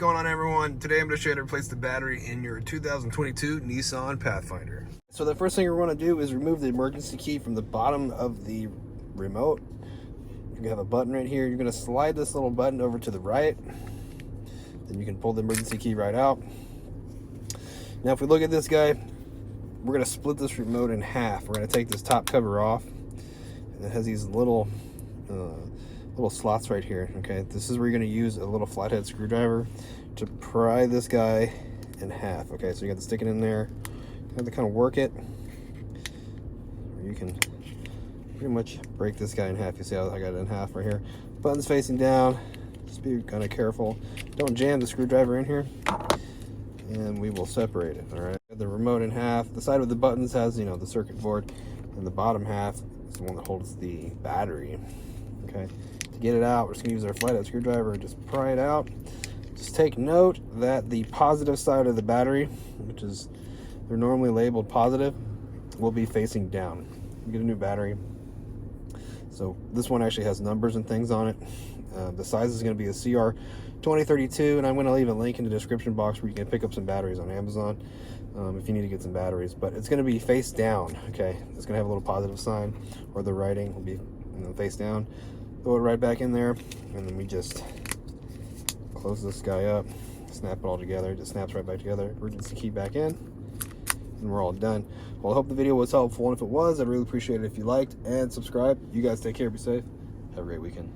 going on, everyone? Today I'm going to show you how to replace the battery in your 2022 Nissan Pathfinder. So the first thing you're going to do is remove the emergency key from the bottom of the remote. You have a button right here. You're going to slide this little button over to the right. Then you can pull the emergency key right out. Now if we look at this guy, we're going to split this remote in half. We're going to take this top cover off. And it has these little slots right here. Okay, this is where you're going to use a little flathead screwdriver to pry this guy in half. Okay, so you got to stick it in there. You have to kind of work it. Or you can pretty much break this guy in half. You see how I got it in half right here. Button's facing down. Just be kind of careful. Don't jam the screwdriver in here. And we will separate it. All right. The remote in half. The side with the buttons has, the circuit board, and the bottom half is the one that holds the battery. Okay. To get it out, we're just gonna use our flathead screwdriver and just pry it out. Just take note that the positive side of the battery, which is they're normally labeled positive, will be facing down. You get a new battery. So this one actually has numbers and things on it. The size is going to be a CR2032, and I'm going to leave a link in the description box where you can pick up some batteries on Amazon if you need to get some batteries. But it's going to be face down. Okay, it's going to have a little positive sign, or the writing will be face down. Throw it right back in there, and then we just close this guy up, snap it all together. It just snaps right back together. Emergency key back in, and we're all done. Well, I hope the video was helpful, and if it was, I'd really appreciate it if you liked and subscribed. You guys take care, be safe, have a great weekend.